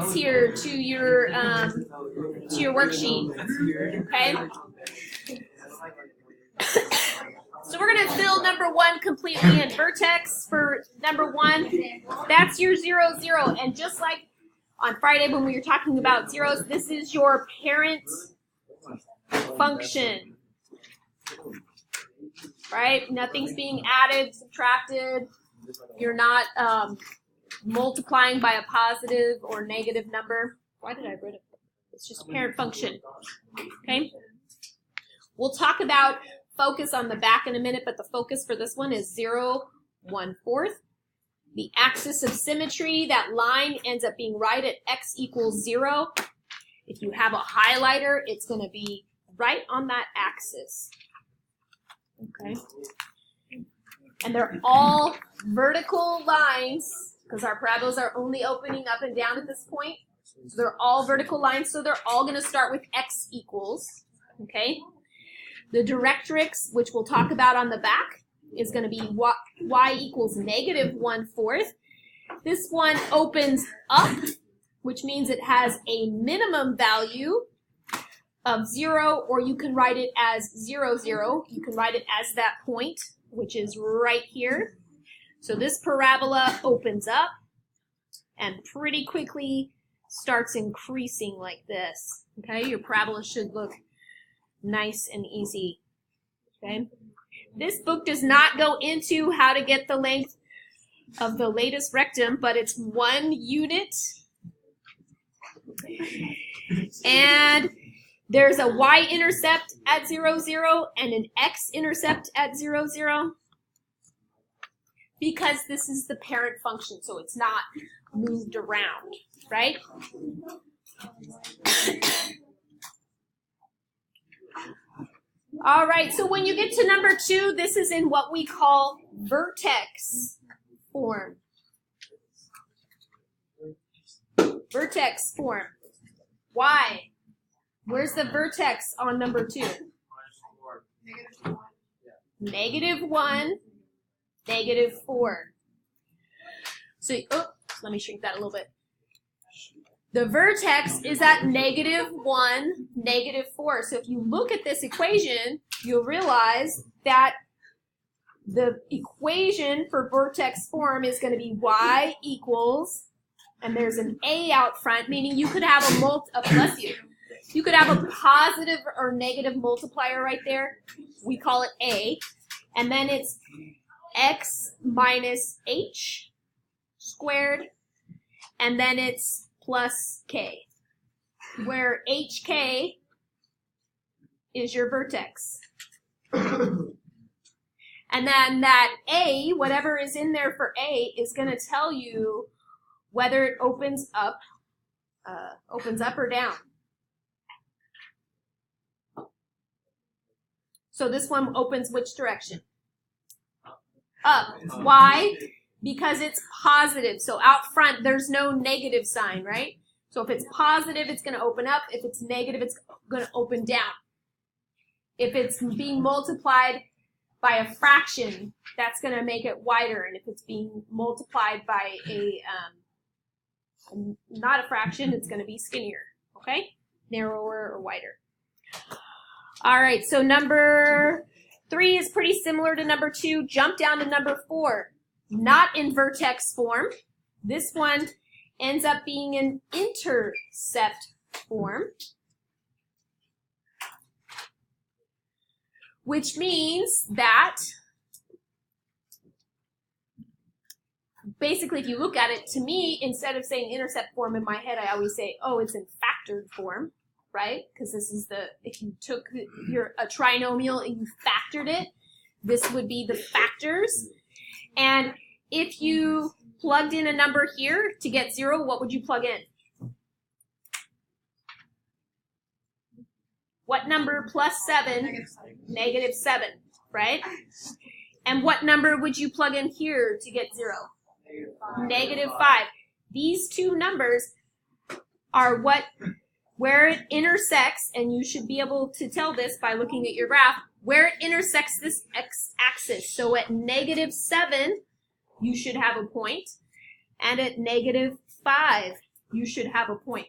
points here to your worksheet. Okay. So we're going to fill number 1 completely in. Vertex for number 1, that's your 0, 0. And just like on Friday when we were talking about zeros, this is your parent function. Right? Nothing's being added, subtracted. You're not multiplying by a positive or negative number. Why did I write it? It's just a parent function. Okay? We'll talk about focus on the back in a minute, but the focus for this one is 0, 1/4. The axis of symmetry, that line ends up being right at x equals 0. If you have a highlighter, it's going to be right on that axis. Okay? And they're all vertical lines, because our parabolas are only opening up and down at this point. So they're all vertical lines, so they're all going to start with x equals. Okay? The directrix, which we'll talk about on the back, is going to be y equals negative 1/4. This one opens up, which means it has a minimum value of 0, or you can write it as 0, 0. You can write it as that point, which is right here. So this parabola opens up and pretty quickly starts increasing like this. Okay, your parabola should look nice and easy. Okay, this book does not go into how to get the length of the latest rectum, but it's 1 unit. And there's a y-intercept at 0, 0 and an x-intercept at 0, 0. Because this is the parent function, so it's not moved around, right? All right, so when you get to number 2, this is in what we call vertex form. Vertex form. Why? Where's the vertex on number 2? Negative 1, negative 4. So, let me shrink that a little bit. The vertex is at negative 1, negative 4. So if you look at this equation, you'll realize that the equation for vertex form is going to be y equals, and there's an a out front, meaning you could have you could have a positive or negative multiplier right there. We call it a. And then it's x minus h squared. And then it's plus k, where hk is your vertex. And then that a, whatever is in there for a, is going to tell you whether it opens up or down. So this one opens which direction? Up. Why? Because it's positive. So out front, there's no negative sign, right? So if it's positive, it's going to open up. If it's negative, it's going to open down. If it's being multiplied by a fraction, that's going to make it wider. And if it's being multiplied by not a fraction, it's going to be skinnier, okay? Narrower or wider. All right, so number 3 is pretty similar to number 2. Jump down to number 4. Not in vertex form. This one ends up being an intercept form, which means that basically if you look at it, to me, instead of saying intercept form in my head, I always say, oh, it's in factored form, right? Because this is if you took a trinomial and you factored it, this would be the factors. And if you plugged in a number here to get 0, what would you plug in? What number plus 7? Negative 7, right? And what number would you plug in here to get 0? Negative 5. These two numbers are where it intersects, and you should be able to tell this by looking at your graph, where it intersects this x-axis. So at negative 7, you should have a point, and at negative 5, you should have a point,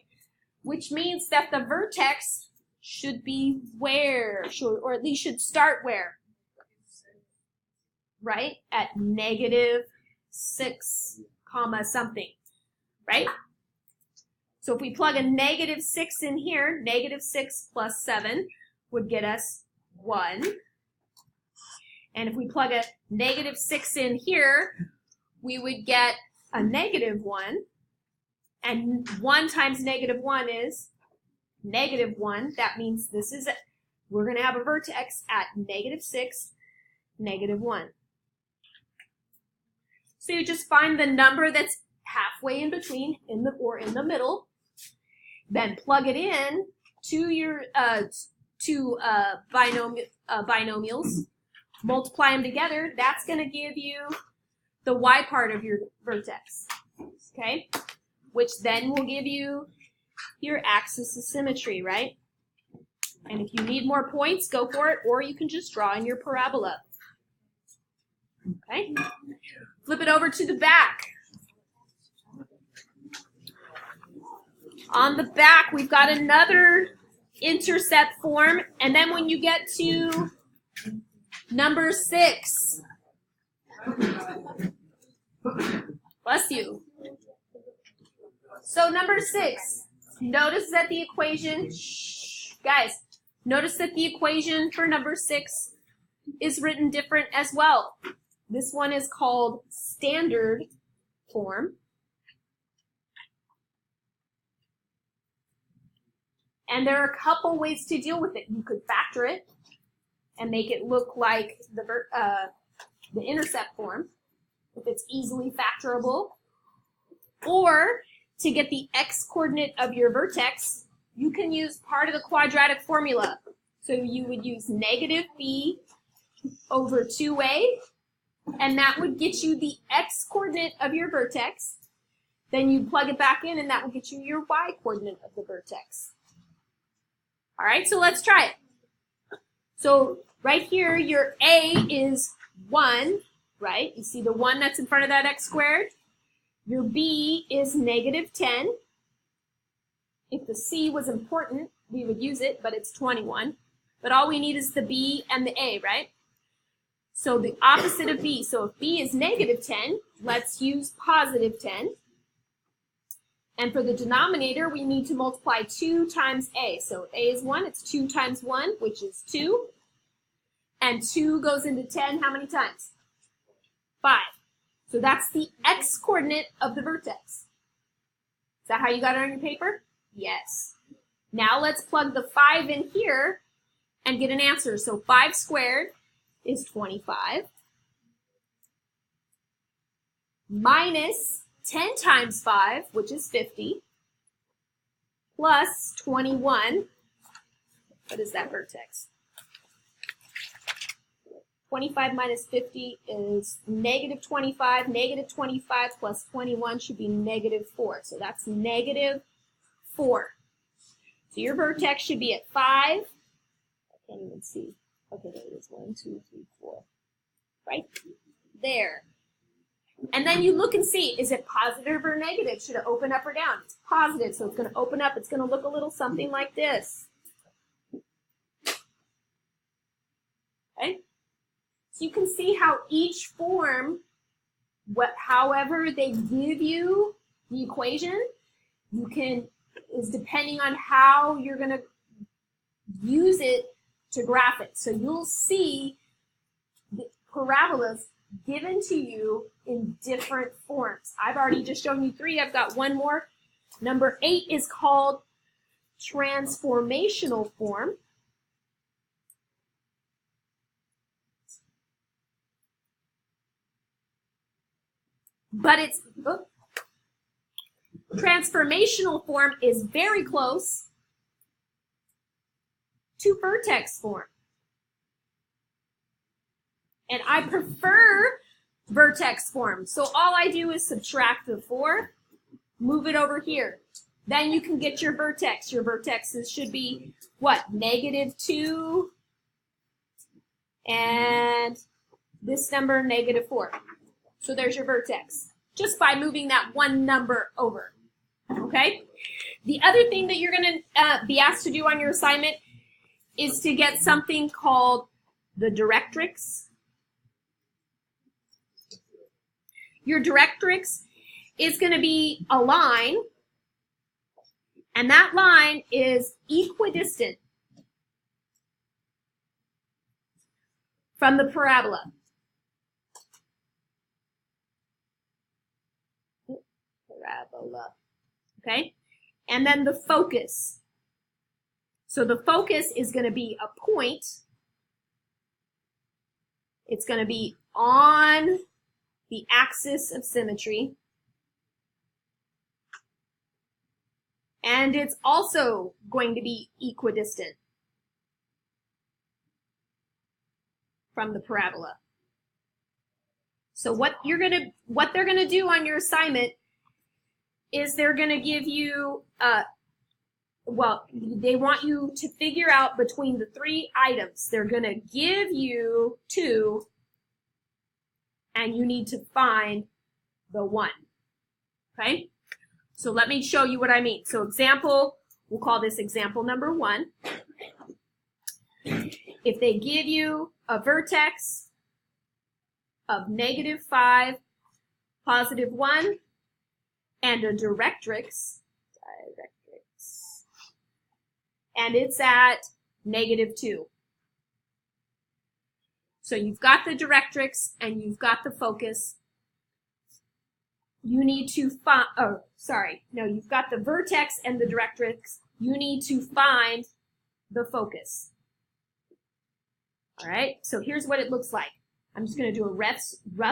which means that the vertex should be where, or at least should start where? Right? At -6, comma something, right? So if we plug a -6 in here, -6 plus 7 would get us 1. And if we plug a -6 in here, we would get a -1. And 1 times -1 is -1. That means this is, we're going to have a vertex at -6, -1. So you just find the number that's halfway in between, in the middle, then plug it in to your binomials, multiply them together. That's going to give you the y part of your vertex, okay? Which then will give you your axis of symmetry, right? And if you need more points, go for it, or you can just draw in your parabola. Okay? Flip it over to the back. On the back, we've got another intercept form, and then when you get to number 6, bless you. So number 6, notice that the equation, guys, notice that the equation for number 6 is written different as well. This one is called standard form. And there are a couple ways to deal with it. You could factor it and make it look like the intercept form, if it's easily factorable. Or to get the x-coordinate of your vertex, you can use part of the quadratic formula. So you would use -b over 2a, and that would get you the x-coordinate of your vertex. Then you plug it back in, and that will get you your y-coordinate of the vertex. All right, so let's try it. So right here, your a is 1, right? You see the 1 that's in front of that x squared? Your b is -10. If the c was important, we would use it, but it's 21. But all we need is the b and the a, right? So the opposite of b. So if b is -10, let's use +10. And for the denominator, we need to multiply 2 times a. So a is 1, it's 2 times 1, which is 2. And 2 goes into 10 how many times? 5. So that's the x-coordinate of the vertex. Is that how you got it on your paper? Yes. Now let's plug the 5 in here and get an answer. So 5 squared is 25. Minus 10 times 5, which is 50, plus 21. What is that vertex? 25 minus 50 is -25. -25 plus 21 should be -4. So that's -4. So your vertex should be at 5. I can't even see. Okay, there it is. 1, 2, 3, 4. Right there. And then you look and see, is it positive or negative? Should it open up or down? It's positive, so it's going to open up. It's going to look a little something like this. Okay? So you can see how each form, however they give you the equation, is depending on how you're going to use it to graph it. So you'll see the parabolas given to you in different forms. I've already just shown you 3. I've got one more. Number 8 is called Transformational Form. But Transformational Form is very close to Vertex Form. And I prefer Vertex Form. So all I do is subtract the 4, move it over here. Then you can get your vertex. Your vertexes should be, what, -2, and this number, -4. So there's your vertex, just by moving that one number over. Okay? The other thing that you're going to be asked to do on your assignment is to get something called the Directrix. Your Directrix is going to be a line, and that line is equidistant from the parabola. Parabola. Okay? And then the focus. So the focus is going to be a point. It's going to be on the axis of symmetry. And it's also going to be equidistant from the parabola. So what they're gonna do on your assignment is they're gonna give you they want you to figure out between the three items. They're gonna give you two, and you need to find the one. Okay? So let me show you what I mean. So example, we'll call this example number 1. If they give you a vertex of -5, +1, and a directrix, and it's at -2. So you've got the directrix and you've got the focus. You need to find, you've got the vertex and the directrix. You need to find the focus. All right, so here's what it looks like. I'm just going to do a rough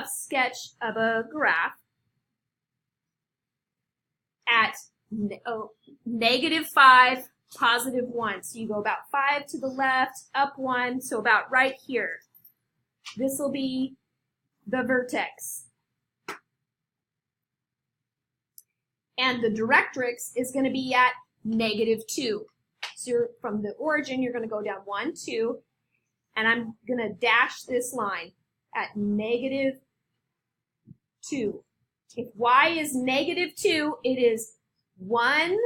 sketch of a graph at -5, +1. So you go about 5 to the left, up 1, so about right here. This will be the vertex. And the directrix is going to be at -2. So from the origin, you're going to go down 1, 2, and I'm going to dash this line at -2. If y is -2, it is 1,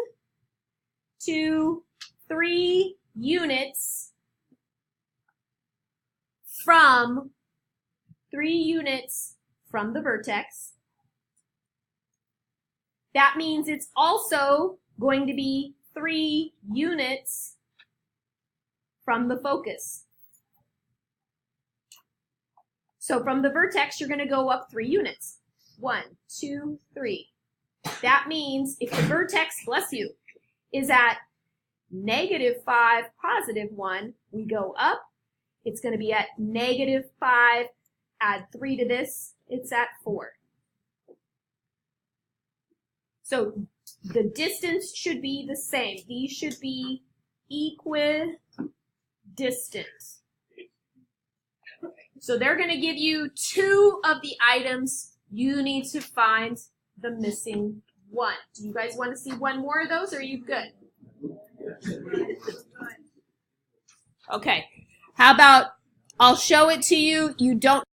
2, 3 units from 3 units from the vertex. That means it's also going to be 3 units from the focus. So from the vertex, you're going to go up 3 units. 1, 2, 3. That means if the vertex, bless you, is at -5, +1, we go up. It's going to be at -5, add 3 to this, it's at 4. So the distance should be the same. These should be equidistant. So they're going to give you 2 of the items. You need to find the missing one. Do you guys want to see one more of those, or are you good? Okay. How about I'll show it to you. You don't